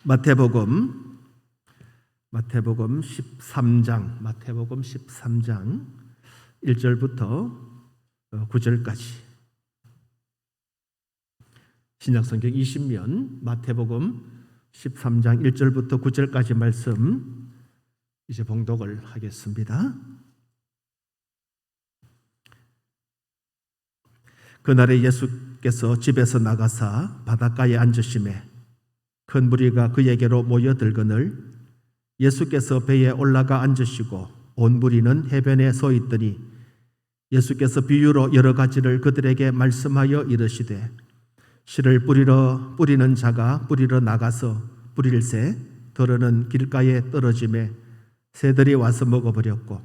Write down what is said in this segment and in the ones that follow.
마태복음 13장 1절부터 9절까지 신약성경 20면 마태복음 13장 1절부터 9절까지 말씀 이제 봉독을 하겠습니다. 그날에 예수께서 집에서 나가사 바닷가에 앉으시매 큰 무리가 그에게로 모여들거늘 예수께서 배에 올라가 앉으시고 온 무리는 해변에 서 있더니 예수께서 비유로 여러 가지를 그들에게 말씀하여 이르시되 씨를 뿌리는 자가 뿌리러 나가서 뿌릴새 더러는 길가에 떨어지매 새들이 와서 먹어버렸고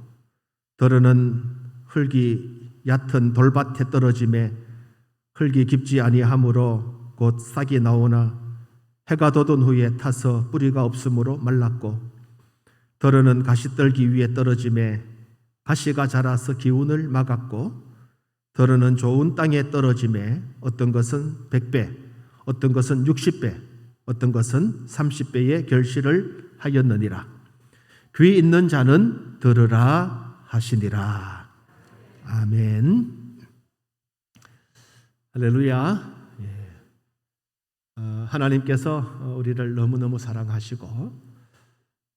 더러는 흙이 얕은 돌밭에 떨어지매 흙이 깊지 아니하므로 곧 싹이 나오나 해가 돋은 후에 타서 뿌리가 없으므로 말랐고 더러는 가시떨기 위에 떨어지매 가시가 자라서 기운을 막았고 더러는 좋은 땅에 떨어지매 어떤 것은 100배, 어떤 것은 60배, 어떤 것은 30배의 결실을 하였느니라. 귀 있는 자는 들으라 하시니라. 아멘. 할렐루야. 하나님께서 우리를 너무너무 사랑하시고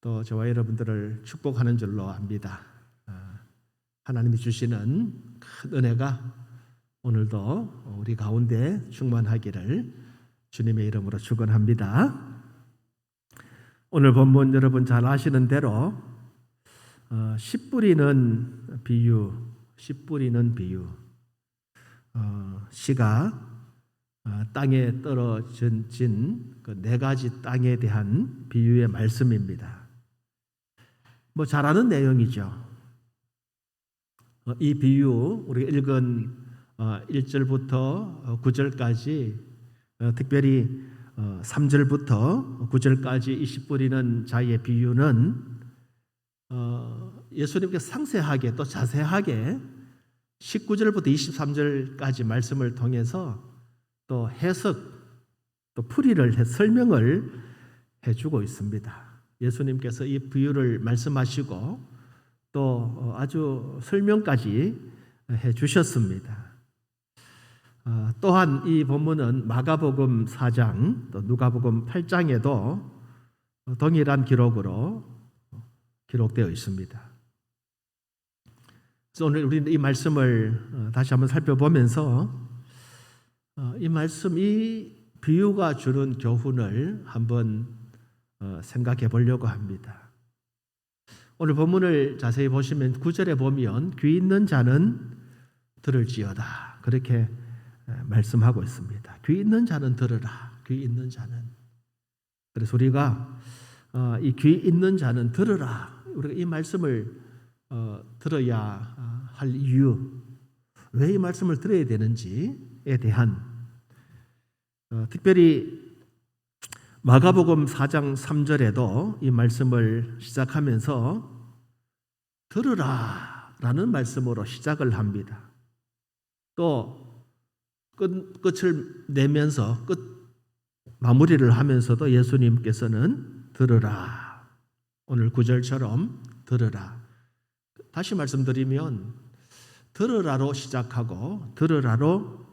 또 저와 여러분들을 축복하는 줄로 압니다. 하나님이 주시는 큰 은혜가 오늘도 우리 가운데 충만하기를 주님의 이름으로 축원합니다. 오늘 본문 여러분 잘 아시는 대로 씨 뿌리는 비유, 씨가 땅에 떨어진 그 네 가지 땅에 대한 비유의 말씀입니다. 잘 아는 내용이죠. 이 비유 우리가 읽은 1절부터 9절까지 특별히 3절부터 9절까지 이 씨 뿌리는 자의 비유는 예수님께서 상세하게 또 자세하게 19절부터 23절까지 말씀을 통해서 또 해석, 또 풀이를 설명을 해주고 있습니다. 예수님께서 이 비유를 말씀하시고 또 아주 설명까지 해주셨습니다. 또한 이 본문은 마가복음 4장, 또 누가복음 8장에도 동일한 기록으로 기록되어 있습니다. 그래서 오늘 우리는 이 말씀을 다시 한번 살펴보면서 이 말씀, 이 비유가 주는 교훈을 한번 생각해 보려고 합니다. 오늘 본문을 자세히 보시면 9절에 보면 귀 있는 자는 들을지어다 그렇게 말씀하고 있습니다. 귀 있는 자는 들으라. 귀 있는 자는. 그래서 우리가 이 귀 있는 자는 들으라. 우리가 이 말씀을 들어야 할 이유, 왜 이 말씀을 들어야 되는지에 대한 특별히 마가복음 4장 3절에도 이 말씀을 시작하면서 들으라 라는 말씀으로 시작을 합니다. 또 끝을 내면서 마무리를 하면서도 예수님께서는 들으라, 오늘 9절처럼 들으라. 다시 말씀드리면 들으라로 시작하고 들으라로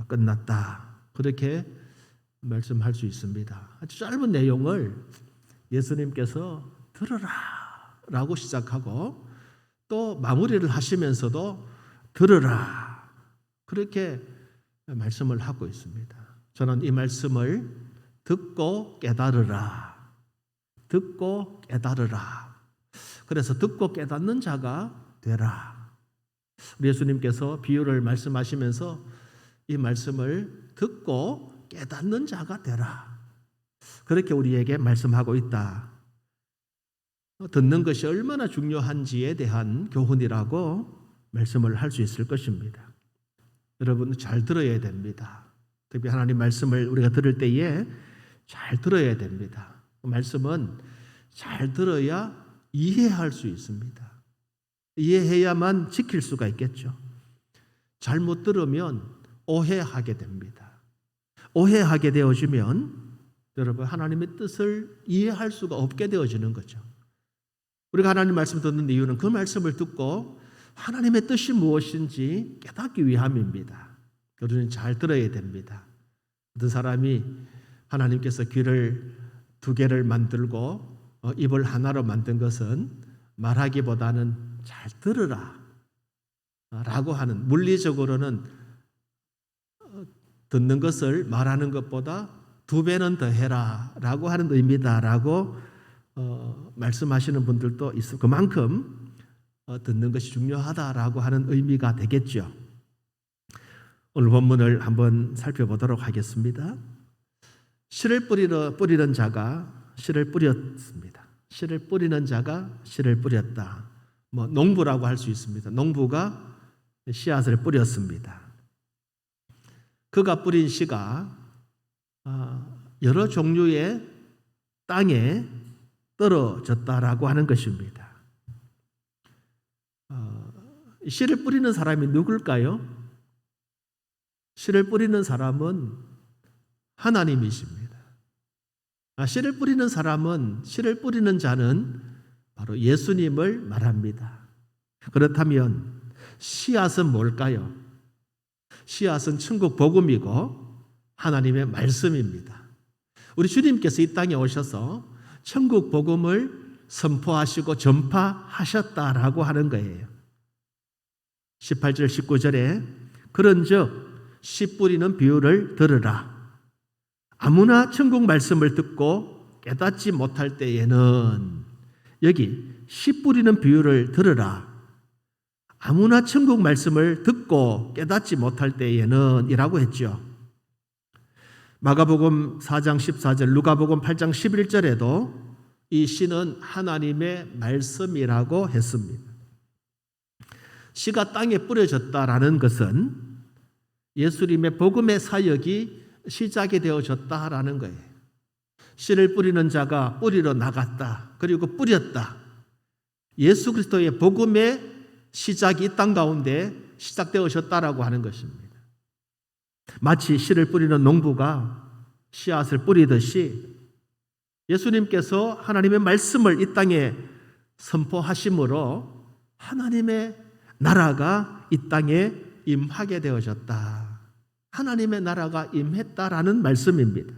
끝났다 그렇게 말씀할 수 있습니다. 아주 짧은 내용을 예수님께서 들으라 라고 시작하고 또 마무리를 하시면서도 들으라 그렇게 말씀을 하고 있습니다. 저는 이 말씀을 듣고 깨달으라, 듣고 깨달으라. 그래서 듣고 깨닫는 자가 되라. 우리 예수님께서 비유를 말씀하시면서 이 말씀을 듣고 깨닫는 자가 되라. 그렇게 우리에게 말씀하고 있다. 듣는 것이 얼마나 중요한지에 대한 교훈이라고 말씀을 할 수 있을 것입니다. 여러분 잘 들어야 됩니다. 특히 하나님 말씀을 우리가 들을 때에 잘 들어야 됩니다. 말씀은 잘 들어야 이해할 수 있습니다. 이해해야만 지킬 수가 있겠죠. 잘못 들으면 오해하게 됩니다. 오해하게 되어지면 여러분 하나님의 뜻을 이해할 수가 없게 되어지는 거죠. 우리가 하나님 말씀 듣는 이유는 그 말씀을 듣고 하나님의 뜻이 무엇인지 깨닫기 위함입니다. 우리는 잘 들어야 됩니다. 어떤 사람이 하나님께서 귀를 두 개를 만들고 입을 하나로 만든 것은 말하기보다는 잘 들으라 라고 하는, 물리적으로는 듣는 것을 말하는 것보다 두 배는 더 해라 라고 하는 의미다 라고 말씀하시는 분들도 있어. 그만큼 듣는 것이 중요하다라고 하는 의미가 되겠죠. 오늘 본문을 한번 살펴보도록 하겠습니다. 씨를 뿌리는 자가 씨를 뿌렸습니다. 씨를 뿌리는 자가 씨를 뿌렸다. 농부라고 할 수 있습니다. 농부가 씨앗을 뿌렸습니다. 그가 뿌린 씨가 여러 종류의 땅에 떨어졌다라고 하는 것입니다. 씨를 뿌리는 사람이 누굴까요? 씨를 뿌리는 사람은 하나님이십니다. 씨를 뿌리는 사람은, 씨를 뿌리는 자는 바로 예수님을 말합니다. 그렇다면 씨앗은 뭘까요? 씨앗은 천국 복음이고 하나님의 말씀입니다. 우리 주님께서 이 땅에 오셔서 천국 복음을 선포하시고 전파하셨다라고 하는 거예요. 18절 19절에 그런즉 씨 뿌리는 비유를 들으라. 아무나 천국 말씀을 듣고 깨닫지 못할 때에는, 여기 씨 뿌리는 비유를 들으라. 아무나 천국 말씀을 듣고 깨닫지 못할 때에는 이라고 했죠. 마가복음 4장 14절, 누가복음 8장 11절에도 이 씨는 하나님의 말씀이라고 했습니다. 씨가 땅에 뿌려졌다라는 것은 예수님의 복음의 사역이 시작이 되어졌다라는 거예요. 씨를 뿌리는 자가 뿌리러 나갔다. 그리고 뿌렸다. 예수 그리스도의 복음의 시작이 이 땅 가운데 시작되어졌다라고 하는 것입니다. 마치 씨를 뿌리는 농부가 씨앗을 뿌리듯이 예수님께서 하나님의 말씀을 이 땅에 선포하심으로 하나님의 나라가 이 땅에 임하게 되어졌다. 하나님의 나라가 임했다라는 말씀입니다.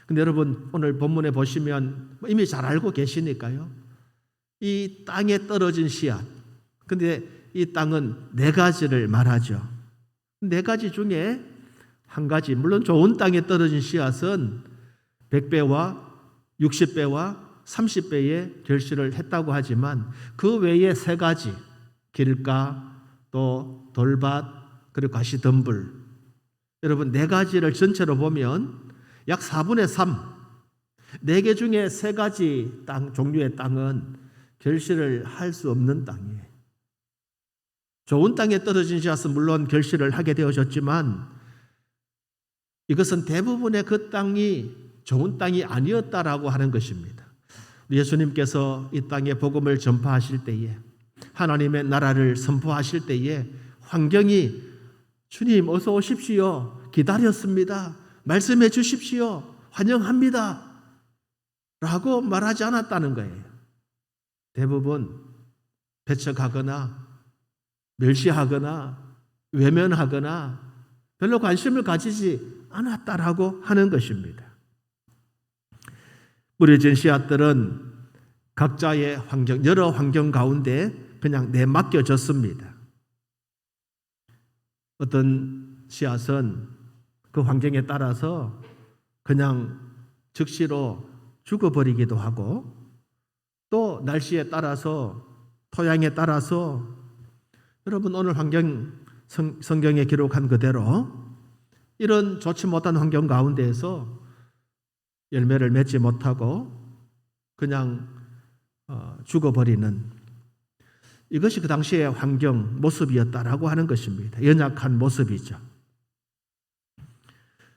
근데 여러분 오늘 본문에 보시면 이미 잘 알고 계시니까요. 이 땅에 떨어진 씨앗. 근데 이 땅은 네 가지를 말하죠. 네 가지 중에 한 가지, 물론 좋은 땅에 떨어진 씨앗은 100배와 60배와 30배의 결실을 했다고 하지만 그 외에 세 가지, 길가, 또 돌밭, 그리고 가시덤불, 여러분 네 가지를 전체로 보면 약 4분의 3, 네 개 중에 세 가지 땅, 종류의 땅은 결실을 할 수 없는 땅이에요. 좋은 땅에 떨어진 씨앗은 물론 결실을 하게 되어졌지만 이것은 대부분의 그 땅이 좋은 땅이 아니었다라고 하는 것입니다. 예수님께서 이 땅에 복음을 전파하실 때에, 하나님의 나라를 선포하실 때에 환경이 주님 어서 오십시오, 기다렸습니다, 말씀해 주십시오, 환영합니다 라고 말하지 않았다는 거예요. 대부분 배척하거나 멸시하거나 외면하거나 별로 관심을 가지지 않았다라고 하는 것입니다. 뿌려진 씨앗들은 각자의 환경, 여러 환경 가운데 그냥 내맡겨졌습니다. 어떤 씨앗은 그 환경에 따라서 그냥 즉시로 죽어버리기도 하고, 또 날씨에 따라서, 토양에 따라서, 여러분 오늘 성경에 기록한 그대로 이런 좋지 못한 환경 가운데에서 열매를 맺지 못하고 그냥 죽어버리는, 이것이 그 당시의 환경 모습이었다라고 하는 것입니다. 연약한 모습이죠.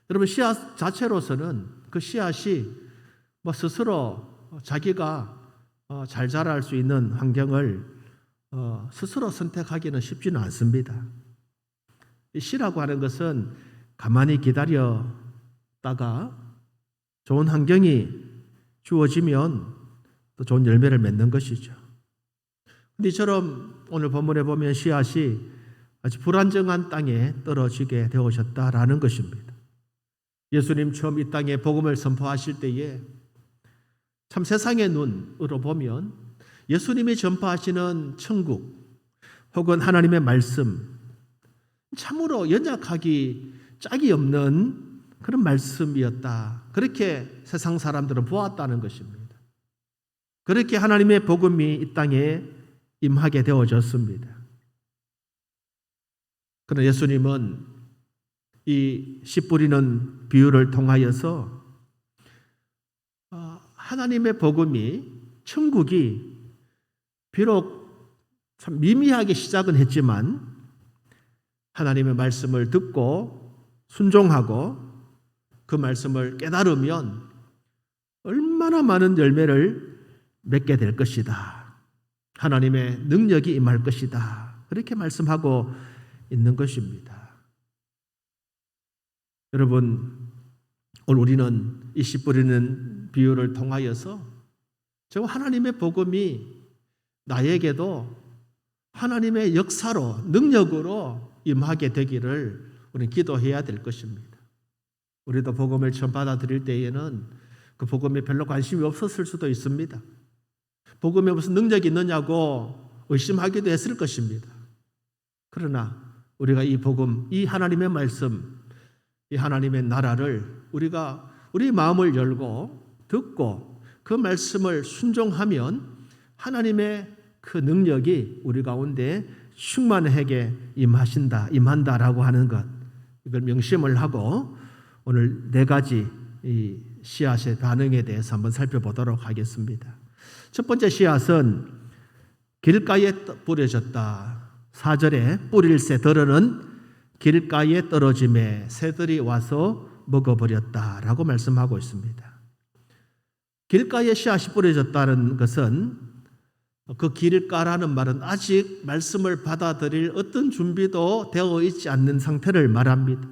여러분 씨앗 자체로서는 그 씨앗이 스스로 자기가 잘 자랄 수 있는 환경을 스스로 선택하기는 쉽지는 않습니다. 이 씨라고 하는 것은 가만히 기다렸다가 좋은 환경이 주어지면 또 좋은 열매를 맺는 것이죠. 근데 이처럼 오늘 본문에 보면 씨앗이 아주 불안정한 땅에 떨어지게 되어졌다라는 것입니다. 예수님 처음 이 땅에 복음을 선포하실 때에 참 세상의 눈으로 보면 예수님이 전파하시는 천국 혹은 하나님의 말씀 참으로 연약하기 짝이 없는 그런 말씀이었다. 그렇게 세상 사람들은 보았다는 것입니다. 그렇게 하나님의 복음이 이 땅에 임하게 되어졌습니다. 그러나 예수님은 이 씨 뿌리는 비유를 통하여서 하나님의 복음이 천국이 비록 참 미미하게 시작은 했지만 하나님의 말씀을 듣고 순종하고 그 말씀을 깨달으면 얼마나 많은 열매를 맺게 될 것이다. 하나님의 능력이 임할 것이다. 그렇게 말씀하고 있는 것입니다. 여러분, 오늘 우리는 이 씨 뿌리는 비유를 통하여서 저 하나님의 복음이 나에게도 하나님의 역사로 능력으로 임하게 되기를 우리는 기도해야 될 것입니다. 우리도 복음을 처음 받아들일 때에는 그 복음에 별로 관심이 없었을 수도 있습니다. 복음에 무슨 능력이 있느냐고 의심하기도 했을 것입니다. 그러나 우리가 이 복음, 이 하나님의 말씀, 이 하나님의 나라를 우리가 우리 마음을 열고 듣고 그 말씀을 순종하면 하나님의 그 능력이 우리 가운데 충만하게 임한다라고 하는 것, 이걸 명심을 하고 오늘 네 가지 이 씨앗의 반응에 대해서 한번 살펴보도록 하겠습니다. 첫 번째 씨앗은 길가에 뿌려졌다. 4절에 뿌릴새 들어는 길가에 떨어짐에 새들이 와서 먹어버렸다라고 말씀하고 있습니다. 길가에 씨앗이 뿌려졌다는 것은 그 길가라는 말은 아직 말씀을 받아들일 어떤 준비도 되어 있지 않는 상태를 말합니다.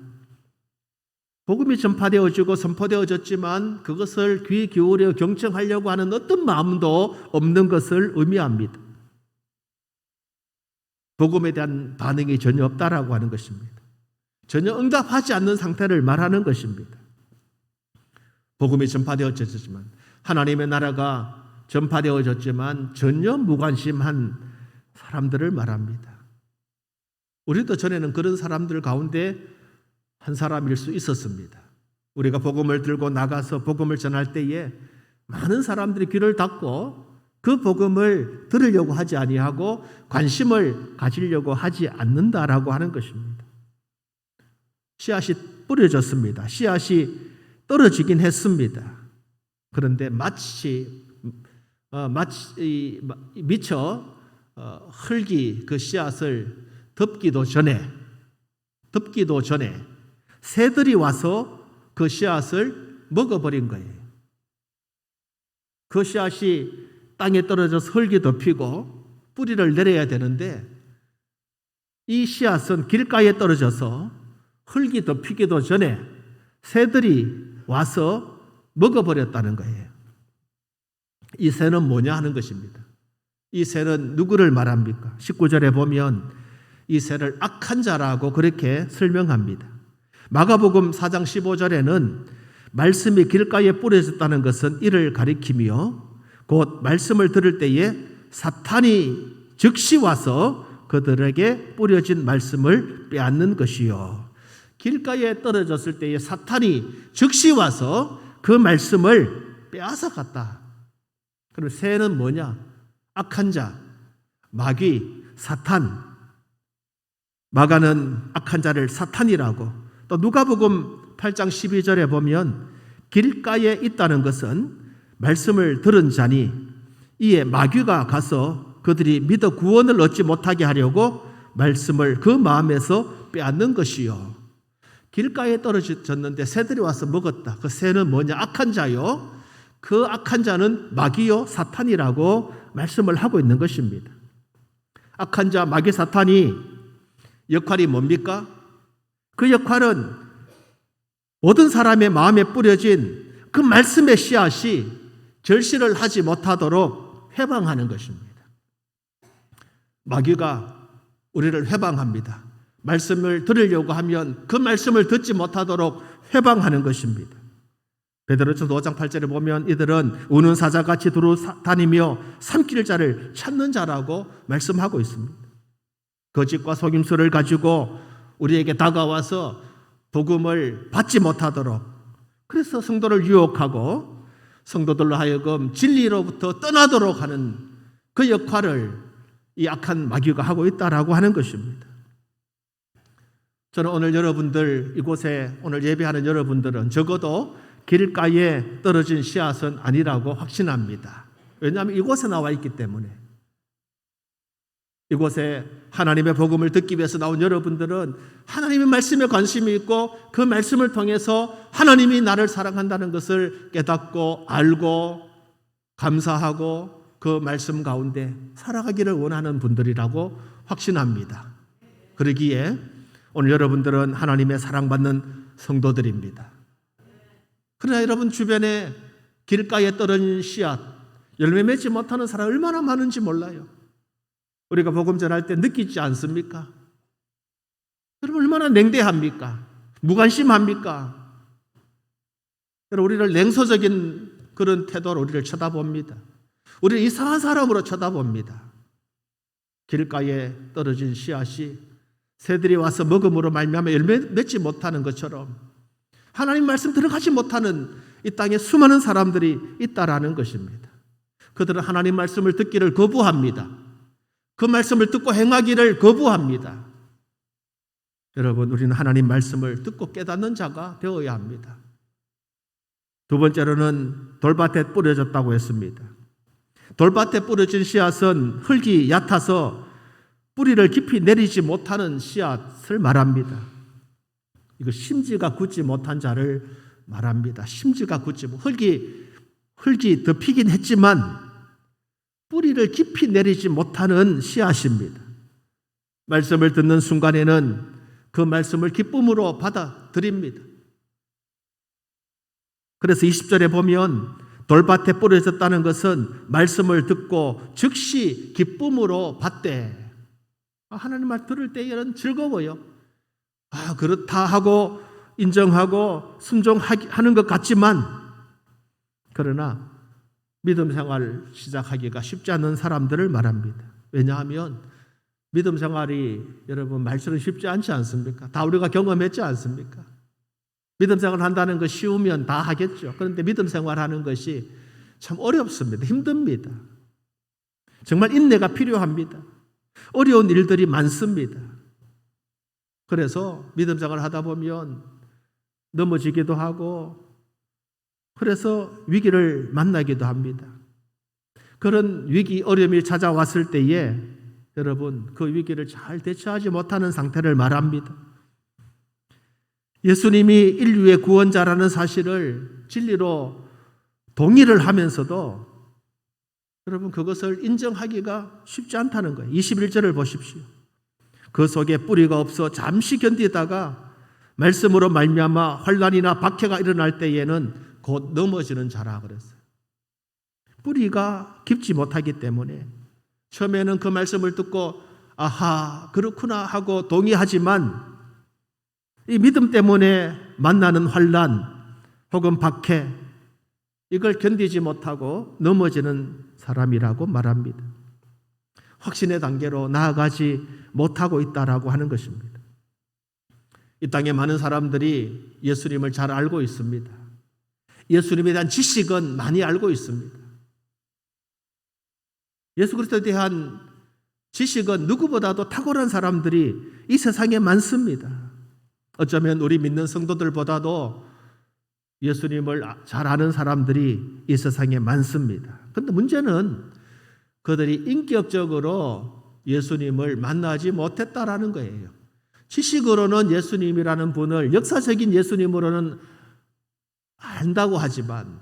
복음이 전파되어지고 선포되어졌지만 그것을 귀 기울여 경청하려고 하는 어떤 마음도 없는 것을 의미합니다. 복음에 대한 반응이 전혀 없다라고 하는 것입니다. 전혀 응답하지 않는 상태를 말하는 것입니다. 복음이 전파되어졌지만 하나님의 나라가 전파되어졌지만 전혀 무관심한 사람들을 말합니다. 우리도 전에는 그런 사람들 가운데 한 사람일 수 있었습니다. 우리가 복음을 들고 나가서 복음을 전할 때에 많은 사람들이 귀를 닫고 그 복음을 들으려고 하지 아니하고 관심을 가지려고 하지 않는다라고 하는 것입니다. 씨앗이 뿌려졌습니다. 씨앗이 떨어지긴 했습니다. 그런데 마치 미처 흙이 그 씨앗을 덮기도 전에 새들이 와서 그 씨앗을 먹어버린 거예요. 그 씨앗이 땅에 떨어져서 흙이 덮이고 뿌리를 내려야 되는데 이 씨앗은 길가에 떨어져서 흙이 덮이기도 전에 새들이 와서 먹어버렸다는 거예요. 이 새는 뭐냐 하는 것입니다. 이 새는 누구를 말합니까? 19절에 보면 이 새를 악한 자라고 그렇게 설명합니다. 마가복음 4장 15절에는 말씀이 길가에 뿌려졌다는 것은 이를 가리키며 곧 말씀을 들을 때에 사탄이 즉시 와서 그들에게 뿌려진 말씀을 빼앗는 것이요. 길가에 떨어졌을 때에 사탄이 즉시 와서 그 말씀을 빼앗아 갔다. 그럼 새는 뭐냐? 악한 자, 마귀, 사탄. 마가는 악한 자를 사탄이라고, 또 누가복음 8장 12절에 보면 길가에 있다는 것은 말씀을 들은 자니 이에 마귀가 가서 그들이 믿어 구원을 얻지 못하게 하려고 말씀을 그 마음에서 빼앗는 것이요. 길가에 떨어졌는데 새들이 와서 먹었다. 그 새는 뭐냐? 악한 자요. 그 악한 자는 마귀요, 사탄이라고 말씀을 하고 있는 것입니다. 악한 자, 마귀, 사탄이 역할이 뭡니까? 그 역할은 모든 사람의 마음에 뿌려진 그 말씀의 씨앗이 결실을 하지 못하도록 회방하는 것입니다. 마귀가 우리를 회방합니다. 말씀을 들으려고 하면 그 말씀을 듣지 못하도록 회방하는 것입니다. 베드로전서 5장 8절에 보면 이들은 우는 사자같이 두루다니며 삼킬 자를 찾는 자라고 말씀하고 있습니다. 거짓과 속임수를 가지고 우리에게 다가와서 복음을 받지 못하도록, 그래서 성도를 유혹하고 성도들로 하여금 진리로부터 떠나도록 하는 그 역할을 이 악한 마귀가 하고 있다라고 하는 것입니다. 저는 오늘 여러분들, 이곳에 오늘 예배하는 여러분들은 적어도 길가에 떨어진 씨앗은 아니라고 확신합니다. 왜냐하면 이곳에 나와 있기 때문에. 이곳에 하나님의 복음을 듣기 위해서 나온 여러분들은 하나님의 말씀에 관심이 있고 그 말씀을 통해서 하나님이 나를 사랑한다는 것을 깨닫고 알고 감사하고 그 말씀 가운데 살아가기를 원하는 분들이라고 확신합니다. 그러기에 오늘 여러분들은 하나님의 사랑받는 성도들입니다. 그러나 여러분 주변에 길가에 떨어진 씨앗, 열매 맺지 못하는 사람 얼마나 많은지 몰라요. 우리가 복음 전할 때 느끼지 않습니까? 여러분 얼마나 냉대합니까? 무관심합니까? 여러분 우리를 냉소적인 그런 태도로 우리를 쳐다봅니다. 우리를 이상한 사람으로 쳐다봅니다. 길가에 떨어진 씨앗이 새들이 와서 먹음으로 말미암아 열매 맺지 못하는 것처럼 하나님 말씀 들어가지 못하는 이 땅에 수많은 사람들이 있다라는 것입니다. 그들은 하나님 말씀을 듣기를 거부합니다. 그 말씀을 듣고 행하기를 거부합니다. 여러분, 우리는 하나님 말씀을 듣고 깨닫는 자가 되어야 합니다. 두 번째로는 돌밭에 뿌려졌다고 했습니다. 돌밭에 뿌려진 씨앗은 흙이 얕아서 뿌리를 깊이 내리지 못하는 씨앗을 말합니다. 이거 심지가 굳지 못한 자를 말합니다. 심지가 굳지 흙이 덮이긴 했지만 뿌리를 깊이 내리지 못하는 씨앗입니다. 말씀을 듣는 순간에는 그 말씀을 기쁨으로 받아들입니다. 그래서 20절에 보면 돌밭에 뿌려졌다는 것은 말씀을 듣고 즉시 기쁨으로 받되, 하나님 말 들을 때에는 즐거워요. 그렇다 하고 인정하고 순종하는 것 같지만, 그러나 믿음 생활 시작하기가 쉽지 않은 사람들을 말합니다. 왜냐하면 믿음 생활이 여러분 말처럼 쉽지 않지 않습니까? 다 우리가 경험했지 않습니까? 믿음 생활 한다는 거 쉬우면 다 하겠죠. 그런데 믿음 생활하는 것이 참 어렵습니다. 힘듭니다. 정말 인내가 필요합니다. 어려운 일들이 많습니다. 그래서 믿음 생활을 하다 보면 넘어지기도 하고, 그래서 위기를 만나기도 합니다. 그런 위기, 어려움이 찾아왔을 때에 여러분 그 위기를 잘 대처하지 못하는 상태를 말합니다. 예수님이 인류의 구원자라는 사실을 진리로 동의를 하면서도 여러분 그것을 인정하기가 쉽지 않다는 거예요. 21절을 보십시오. 그 속에 뿌리가 없어 잠시 견디다가 말씀으로 말미암아 환난이나 박해가 일어날 때에는 곧 넘어지는 자라 그랬어요. 뿌리가 깊지 못하기 때문에 처음에는 그 말씀을 듣고 아하 그렇구나 하고 동의하지만 이 믿음 때문에 만나는 환난 혹은 박해, 이걸 견디지 못하고 넘어지는 사람이라고 말합니다. 확신의 단계로 나아가지 못하고 있다라고 하는 것입니다. 이 땅에 많은 사람들이 예수님을 잘 알고 있습니다. 예수님에 대한 지식은 많이 알고 있습니다. 예수 그리스도에 대한 지식은 누구보다도 탁월한 사람들이 이 세상에 많습니다. 어쩌면 우리 믿는 성도들보다도 예수님을 잘 아는 사람들이 이 세상에 많습니다. 그런데 문제는 그들이 인격적으로 예수님을 만나지 못했다라는 거예요. 지식으로는 예수님이라는 분을 역사적인 예수님으로는 안다고 하지만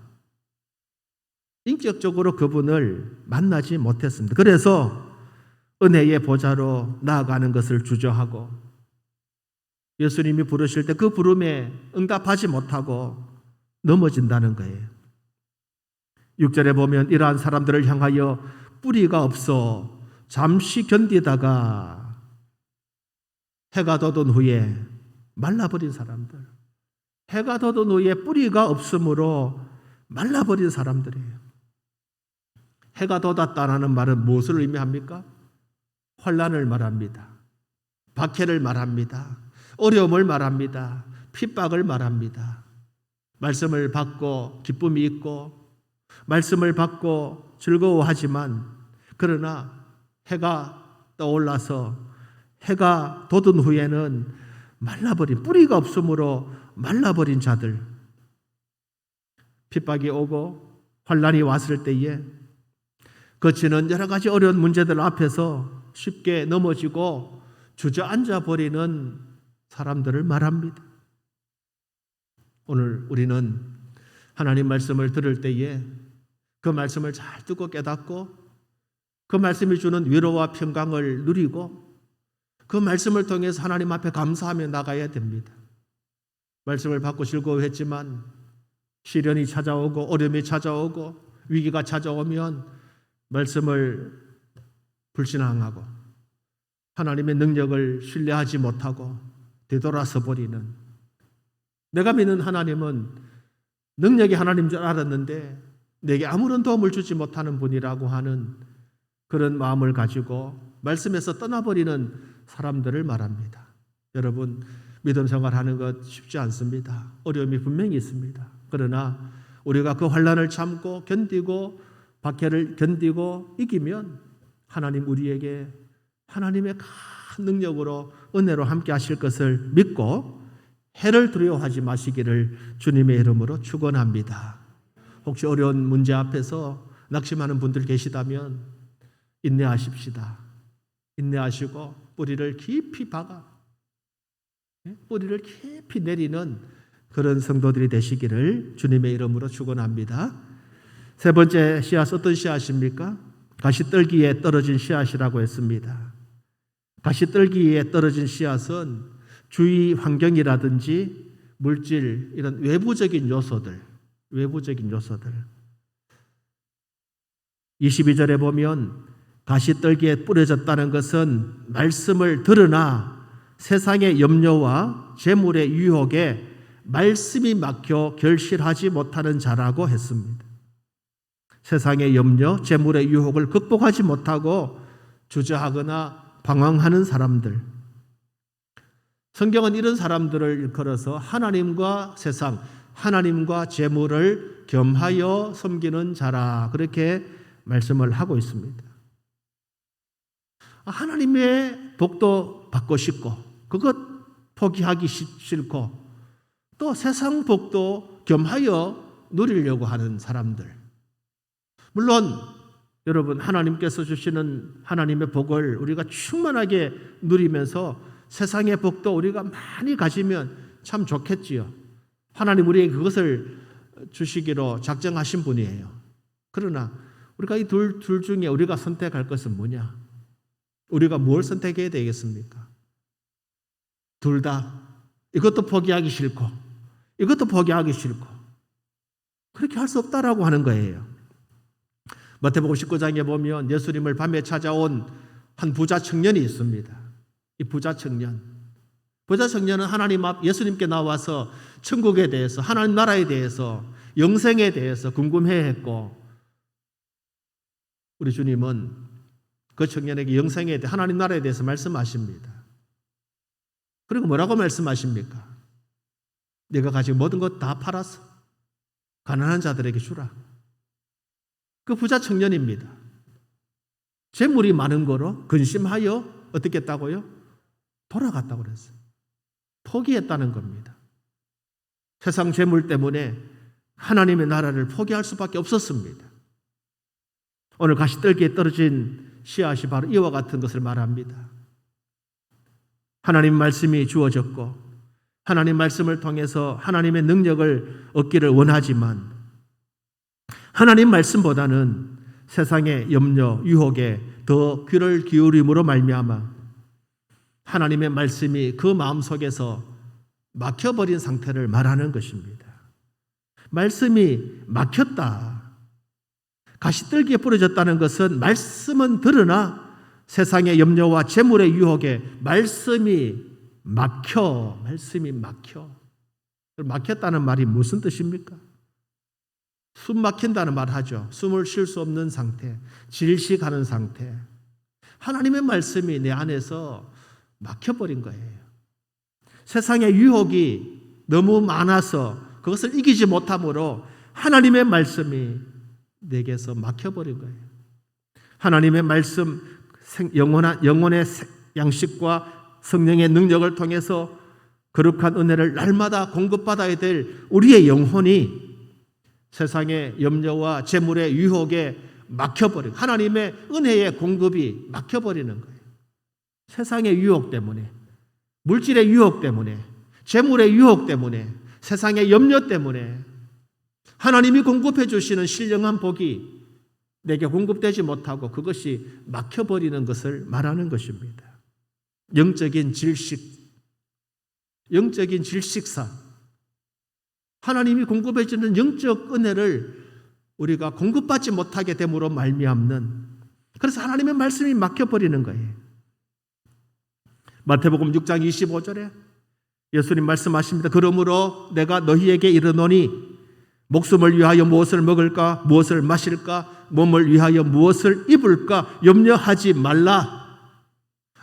인격적으로 그분을 만나지 못했습니다. 그래서 은혜의 보좌로 나아가는 것을 주저하고 예수님이 부르실 때 그 부름에 응답하지 못하고 넘어진다는 거예요. 6절에 보면 이러한 사람들을 향하여 뿌리가 없어 잠시 견디다가 해가 돋은 후에 말라버린 사람들, 해가 돋은 후에 뿌리가 없으므로 말라버린 사람들이에요. 해가 돋았다는 말은 무엇을 의미합니까? 환난을 말합니다. 박해를 말합니다. 어려움을 말합니다. 핍박을 말합니다. 말씀을 받고 기쁨이 있고 말씀을 받고 즐거워하지만 그러나 해가 떠올라서 해가 돋은 후에는 말라버린, 뿌리가 없으므로 말라버린 자들, 핍박이 오고 환난이 왔을 때에 거치는 여러 가지 어려운 문제들 앞에서 쉽게 넘어지고 주저앉아 버리는 사람들을 말합니다. 오늘 우리는 하나님 말씀을 들을 때에 그 말씀을 잘 듣고 깨닫고 그 말씀이 주는 위로와 평강을 누리고 그 말씀을 통해서 하나님 앞에 감사하며 나가야 됩니다. 말씀을 받고 즐거워했지만 시련이 찾아오고 어려움이 찾아오고 위기가 찾아오면 말씀을 불신앙하고 하나님의 능력을 신뢰하지 못하고 되돌아서 버리는, 내가 믿는 하나님은 능력이 하나님인 줄 알았는데 내게 아무런 도움을 주지 못하는 분이라고 하는 그런 마음을 가지고 말씀에서 떠나버리는 사람들을 말합니다. 여러분, 믿음 생활하는 것 쉽지 않습니다. 어려움이 분명히 있습니다. 그러나 우리가 그 환난을 참고 견디고 박해를 견디고 이기면 하나님 우리에게 하나님의 큰 능력으로 은혜로 함께 하실 것을 믿고 해를 두려워하지 마시기를 주님의 이름으로 축원합니다. 혹시 어려운 문제 앞에서 낙심하는 분들 계시다면 인내하십시다. 인내하시고 뿌리를 깊이 박아 뿌리를 깊이 내리는 그런 성도들이 되시기를 주님의 이름으로 축원합니다. 세 번째 씨앗, 어떤 씨앗입니까? 가시떨기에 떨어진 씨앗이라고 했습니다. 가시떨기에 떨어진 씨앗은 주위 환경이라든지 물질, 이런 외부적인 요소들 22절에 보면 가시떨기에 뿌려졌다는 것은 말씀을 들으나 세상의 염려와 재물의 유혹에 말씀이 막혀 결실하지 못하는 자라고 했습니다. 세상의 염려, 재물의 유혹을 극복하지 못하고 주저하거나 방황하는 사람들. 성경은 이런 사람들을 일컬어서 하나님과 세상, 하나님과 재물을 겸하여 섬기는 자라, 그렇게 말씀을 하고 있습니다. 하나님의 복도 받고 싶고 그것 포기하기 싫고 또 세상 복도 겸하여 누리려고 하는 사람들. 물론 여러분, 하나님께서 주시는 하나님의 복을 우리가 충만하게 누리면서 세상의 복도 우리가 많이 가지면 참 좋겠지요. 하나님 우리에게 그것을 주시기로 작정하신 분이에요. 그러나 우리가 이 둘 중에 우리가 선택할 것은 뭐냐? 우리가 뭘 선택해야 되겠습니까? 둘 다. 이것도 포기하기 싫고 이것도 포기하기 싫고 그렇게 할 수 없다라고 하는 거예요. 마태복음 19장에 보면 예수님을 밤에 찾아온 한 부자 청년이 있습니다. 이 부자 청년은 하나님 앞 예수님께 나와서 천국에 대해서, 하나님 나라에 대해서, 영생에 대해서 궁금해했고 우리 주님은 그 청년에게 영생에 대해, 하나님 나라에 대해서 말씀하십니다. 그리고 뭐라고 말씀하십니까? 네가 가지고 모든 것 다 팔아서 가난한 자들에게 주라. 그 부자 청년입니다. 재물이 많은 거로 근심하여 어떻게 했다고요? 돌아갔다고 그랬어요. 포기했다는 겁니다. 세상 재물 때문에 하나님의 나라를 포기할 수밖에 없었습니다. 오늘 가시떨기에 떨어진 씨앗이 바로 이와 같은 것을 말합니다. 하나님 말씀이 주어졌고 하나님 말씀을 통해서 하나님의 능력을 얻기를 원하지만 하나님 말씀보다는 세상의 염려, 유혹에 더 귀를 기울임으로 말미암아 하나님의 말씀이 그 마음속에서 막혀버린 상태를 말하는 것입니다. 말씀이 막혔다. 가시떨기에 뿌려졌다는 것은 말씀은 들으나 세상의 염려와 재물의 유혹에 말씀이 막혀. 막혔다는 말이 무슨 뜻입니까? 숨 막힌다는 말 하죠. 숨을 쉴 수 없는 상태, 질식하는 상태. 하나님의 말씀이 내 안에서 막혀버린 거예요. 세상의 유혹이 너무 많아서 그것을 이기지 못함으로 하나님의 말씀이 내게서 막혀버린 거예요. 하나님의 말씀, 영혼의 양식과 성령의 능력을 통해서 거룩한 은혜를 날마다 공급받아야 될 우리의 영혼이 세상의 염려와 재물의 유혹에 막혀버리고 하나님의 은혜의 공급이 막혀버리는 거예요. 세상의 유혹 때문에, 물질의 유혹 때문에, 재물의 유혹 때문에, 세상의 염려 때문에 하나님이 공급해 주시는 신령한 복이 내게 공급되지 못하고 그것이 막혀버리는 것을 말하는 것입니다. 영적인 질식사. 하나님이 공급해 주는 영적 은혜를 우리가 공급받지 못하게 됨으로 말미암는, 그래서 하나님의 말씀이 막혀버리는 거예요. 마태복음 6장 25절에 예수님 말씀하십니다. 그러므로 내가 너희에게 이르노니 목숨을 위하여 무엇을 먹을까, 무엇을 마실까, 몸을 위하여 무엇을 입을까 염려하지 말라.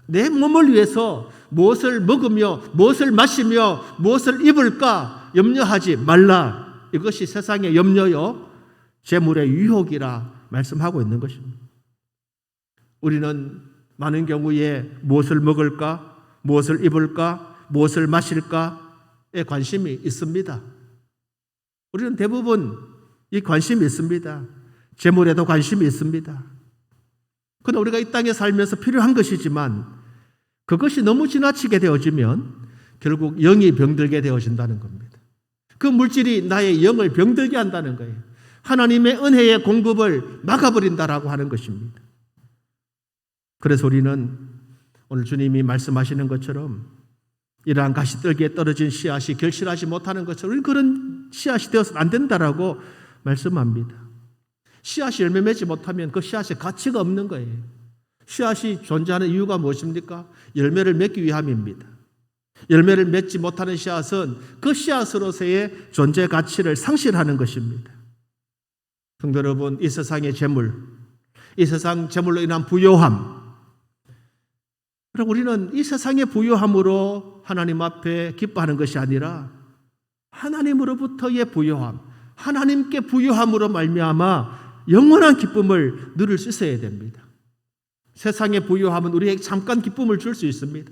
내 몸을 위해서 무엇을 먹으며 무엇을 마시며 무엇을 입을까 염려하지 말라. 이것이 세상의 염려요 재물의 유혹이라 말씀하고 있는 것입니다. 우리는 많은 경우에 무엇을 먹을까, 무엇을 입을까, 무엇을 마실까에 관심이 있습니다. 우리는 대부분 이 관심이 있습니다. 재물에도 관심이 있습니다. 그러나 우리가 이 땅에 살면서 필요한 것이지만 그것이 너무 지나치게 되어지면 결국 영이 병들게 되어진다는 겁니다. 그 물질이 나의 영을 병들게 한다는 거예요. 하나님의 은혜의 공급을 막아버린다라고 하는 것입니다. 그래서 우리는 오늘 주님이 말씀하시는 것처럼 이러한 가시떨기에 떨어진 씨앗이 결실하지 못하는 것처럼 우리는 그런 씨앗이 되어서는 안 된다라고 말씀합니다. 씨앗이 열매 맺지 못하면 그 씨앗의 가치가 없는 거예요. 씨앗이 존재하는 이유가 무엇입니까? 열매를 맺기 위함입니다. 열매를 맺지 못하는 씨앗은 그 씨앗으로서의 존재 가치를 상실하는 것입니다. 성도 여러분, 이 세상의 재물, 이 세상 재물로 인한 부요함, 그리고 우리는 이 세상의 부요함으로 하나님 앞에 기뻐하는 것이 아니라 하나님으로부터의 부요함, 하나님께 부요함으로 말미암아 영원한 기쁨을 누릴 수 있어야 됩니다. 세상의 부요함은 우리에게 잠깐 기쁨을 줄 수 있습니다.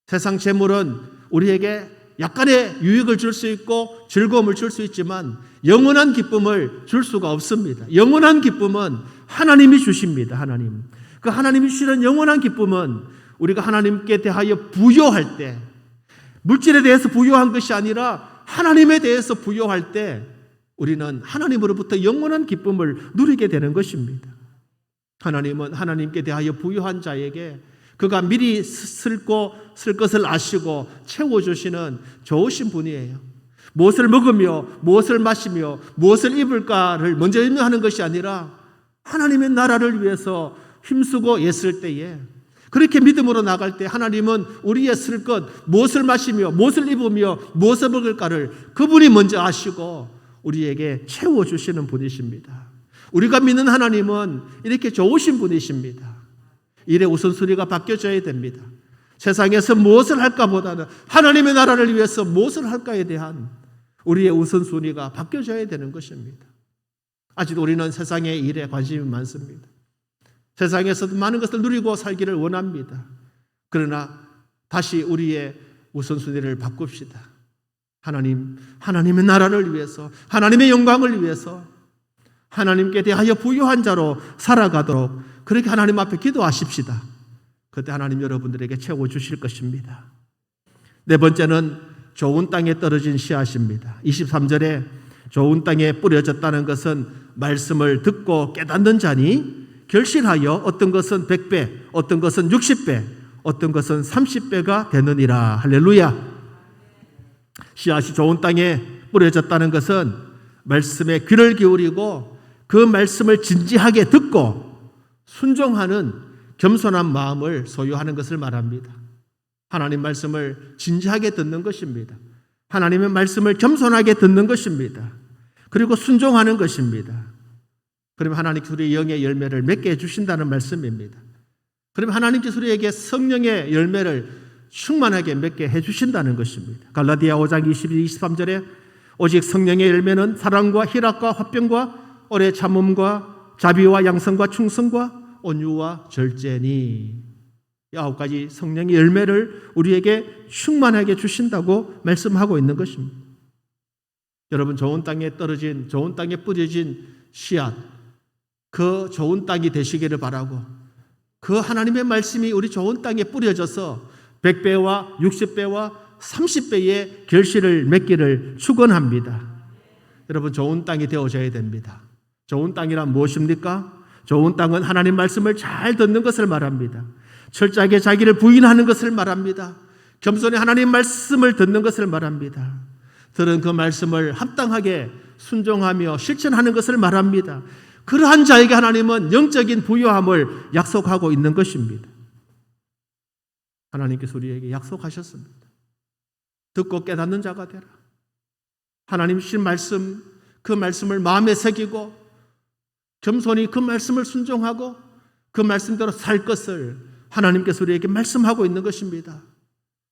세상 재물은 우리에게 약간의 유익을 줄 수 있고 즐거움을 줄 수 있지만 영원한 기쁨을 줄 수가 없습니다. 영원한 기쁨은 하나님이 주십니다. 하나님. 그 하나님이 주시는 영원한 기쁨은 우리가 하나님께 대하여 부요할 때, 물질에 대해서 부요한 것이 아니라 하나님에 대해서 부요할 때 우리는 하나님으로부터 영원한 기쁨을 누리게 되는 것입니다. 하나님은 하나님께 대하여 부요한 자에게 그가 미리 쓸 것을 아시고 채워주시는 좋으신 분이에요. 무엇을 먹으며 무엇을 마시며 무엇을 입을까를 먼저 염려하는 것이 아니라 하나님의 나라를 위해서 힘쓰고 애쓸 때에, 그렇게 믿음으로 나갈 때 하나님은 우리의 쓸 것, 무엇을 마시며 무엇을 입으며 무엇을 먹을까를 그분이 먼저 아시고 우리에게 채워주시는 분이십니다. 우리가 믿는 하나님은 이렇게 좋으신 분이십니다. 일의 우선순위가 바뀌어져야 됩니다. 세상에서 무엇을 할까 보다는 하나님의 나라를 위해서 무엇을 할까에 대한 우리의 우선순위가 바뀌어져야 되는 것입니다. 아직도 우리는 세상의 일에 관심이 많습니다. 세상에서도 많은 것을 누리고 살기를 원합니다. 그러나 다시 우리의 우선순위를 바꿉시다. 하나님의 나라를 위해서, 하나님의 영광을 위해서 하나님께 대하여 부요한 자로 살아가도록 그렇게 하나님 앞에 기도하십시다. 그때 하나님 여러분들에게 채워주실 것입니다. 네 번째는 좋은 땅에 떨어진 씨앗입니다. 23절에 좋은 땅에 뿌려졌다는 것은 말씀을 듣고 깨닫는 자니 결실하여 어떤 것은 100배, 어떤 것은 60배, 어떤 것은 30배가 되느니라. 할렐루야. 씨앗이 좋은 땅에 뿌려졌다는 것은 말씀에 귀를 기울이고 그 말씀을 진지하게 듣고 순종하는 겸손한 마음을 소유하는 것을 말합니다. 하나님 말씀을 진지하게 듣는 것입니다. 하나님의 말씀을 겸손하게 듣는 것입니다. 그리고 순종하는 것입니다. 그러면 하나님께서 우리 영의 열매를 맺게 해주신다는 말씀입니다. 그러면 하나님께서 우리에게 성령의 열매를 충만하게 맺게 해주신다는 것입니다. 갈라디아 5장 22, 23절에 오직 성령의 열매는 사랑과 희락과 화평과 오래 참음과 자비와 양성과 충성과 온유와 절제니, 이 9가지 성령의 열매를 우리에게 충만하게 주신다고 말씀하고 있는 것입니다. 여러분, 좋은 땅에 떨어진, 좋은 땅에 뿌려진 씨앗, 그 좋은 땅이 되시기를 바라고, 그 하나님의 말씀이 우리 좋은 땅에 뿌려져서 100배와 60배와 30배의 결실을 맺기를 축원합니다. 여러분, 좋은 땅이 되어져야 됩니다. 좋은 땅이란 무엇입니까? 좋은 땅은 하나님 말씀을 잘 듣는 것을 말합니다. 철저하게 자기를 부인하는 것을 말합니다. 겸손히 하나님 말씀을 듣는 것을 말합니다. 들은 그 말씀을 합당하게 순종하며 실천하는 것을 말합니다. 그러한 자에게 하나님은 영적인 부유함을 약속하고 있는 것입니다. 하나님께서 우리에게 약속하셨습니다. 듣고 깨닫는 자가 되라. 하나님 주신 말씀, 그 말씀을 마음에 새기고 겸손히 그 말씀을 순종하고 그 말씀대로 살 것을 하나님께서 우리에게 말씀하고 있는 것입니다.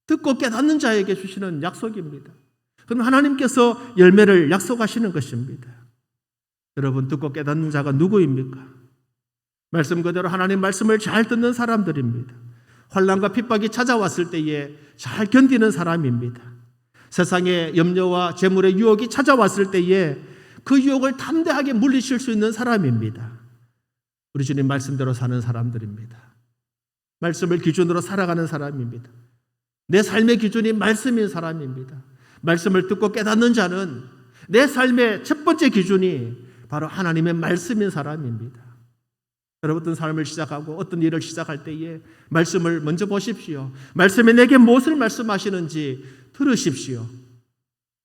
듣고 깨닫는 자에게 주시는 약속입니다. 그럼 하나님께서 열매를 약속하시는 것입니다. 여러분, 듣고 깨닫는 자가 누구입니까? 말씀 그대로 하나님 말씀을 잘 듣는 사람들입니다. 환난과 핍박이 찾아왔을 때에 잘 견디는 사람입니다. 세상의 염려와 재물의 유혹이 찾아왔을 때에 그 유혹을 담대하게 물리칠 수 있는 사람입니다. 우리 주님 말씀대로 사는 사람들입니다. 말씀을 기준으로 살아가는 사람입니다. 내 삶의 기준이 말씀인 사람입니다. 말씀을 듣고 깨닫는 자는 내 삶의 첫 번째 기준이 바로 하나님의 말씀인 사람입니다. 여러분, 어떤 삶을 시작하고 어떤 일을 시작할 때에 말씀을 먼저 보십시오. 말씀에 내게 무엇을 말씀하시는지 들으십시오.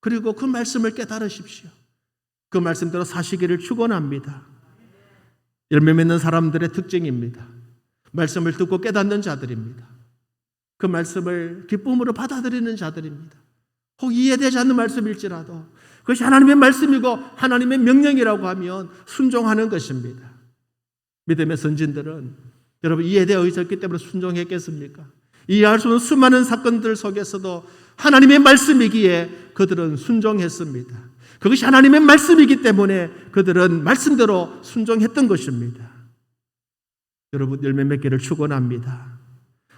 그리고 그 말씀을 깨달으십시오. 그 말씀대로 사시기를 축원합니다. 열매 맺는 사람들의 특징입니다. 말씀을 듣고 깨닫는 자들입니다. 그 말씀을 기쁨으로 받아들이는 자들입니다. 혹 이해되지 않는 말씀일지라도 그것이 하나님의 말씀이고 하나님의 명령이라고 하면 순종하는 것입니다. 믿음의 선진들은 여러분 이해되어 있었기 때문에 순종했겠습니까? 이해할 수 없는 수많은 사건들 속에서도 하나님의 말씀이기에 그들은 순종했습니다. 그것이 하나님의 말씀이기 때문에 그들은 말씀대로 순종했던 것입니다. 여러분, 열매 맺기를 축원합니다.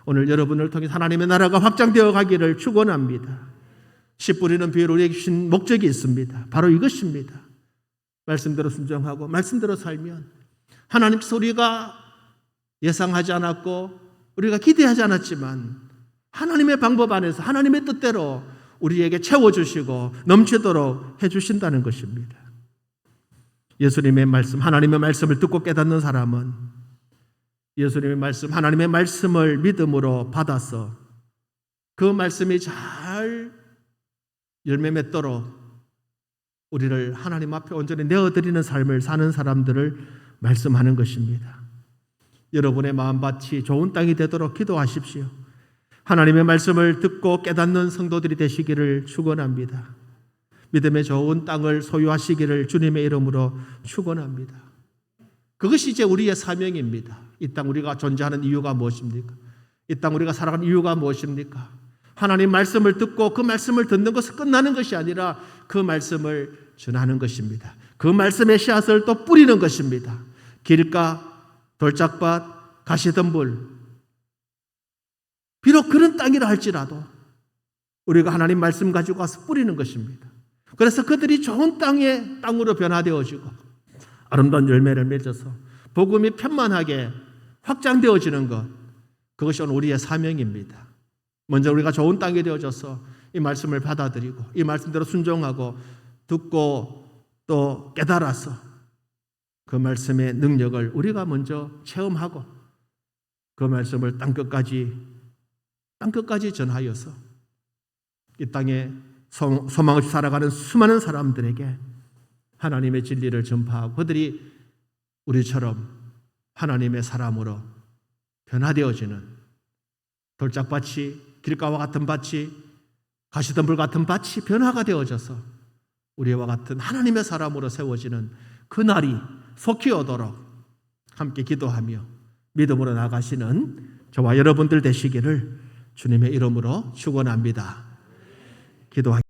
오늘 여러분을 통해 하나님의 나라가 확장되어 가기를 축원합니다. 씨 뿌리는 비유를 우리에게 주신 목적이 있습니다. 바로 이것입니다. 말씀대로 순종하고 말씀대로 살면 하나님께서 우리가 예상하지 않았고 우리가 기대하지 않았지만 하나님의 방법 안에서 하나님의 뜻대로 우리에게 채워주시고 넘치도록 해주신다는 것입니다. 예수님의 말씀, 하나님의 말씀을 듣고 깨닫는 사람은 예수님의 말씀, 하나님의 말씀을 믿음으로 받아서 그 말씀이 잘 열매 맺도록 우리를 하나님 앞에 온전히 내어드리는 삶을 사는 사람들을 말씀하는 것입니다. 여러분의 마음밭이 좋은 땅이 되도록 기도하십시오. 하나님의 말씀을 듣고 깨닫는 성도들이 되시기를 축원합니다. 믿음의 좋은 땅을 소유하시기를 주님의 이름으로 축원합니다. 그것이 이제 우리의 사명입니다. 이 땅 우리가 존재하는 이유가 무엇입니까? 이 땅 우리가 살아가는 이유가 무엇입니까? 하나님 말씀을 듣고 그 말씀을 듣는 것은 끝나는 것이 아니라 그 말씀을 전하는 것입니다. 그 말씀의 씨앗을 또 뿌리는 것입니다. 길가, 돌짝밭, 가시덤불, 비록 그런 땅이라 할지라도 우리가 하나님 말씀 가지고 와서 뿌리는 것입니다. 그래서 그들이 좋은 땅으로 변화되어지고 아름다운 열매를 맺어서 복음이 편만하게 확장되어지는 것, 그것이 오늘 우리의 사명입니다. 먼저 우리가 좋은 땅이 되어져서 이 말씀을 받아들이고 이 말씀대로 순종하고 듣고 또 깨달아서 그 말씀의 능력을 우리가 먼저 체험하고 그 말씀을 땅끝까지 전하여서 이 땅에 소망 없이 살아가는 수많은 사람들에게 하나님의 진리를 전파하고 그들이 우리처럼 하나님의 사람으로 변화되어지는 돌짝밭이 길가와 같은 밭이 가시덤불 같은 밭이 변화가 되어져서 우리와 같은 하나님의 사람으로 세워지는 그 날이 속히 오도록 함께 기도하며 믿음으로 나가시는 저와 여러분들 되시기를 주님의 이름으로 축원합니다. 기도하겠습니다.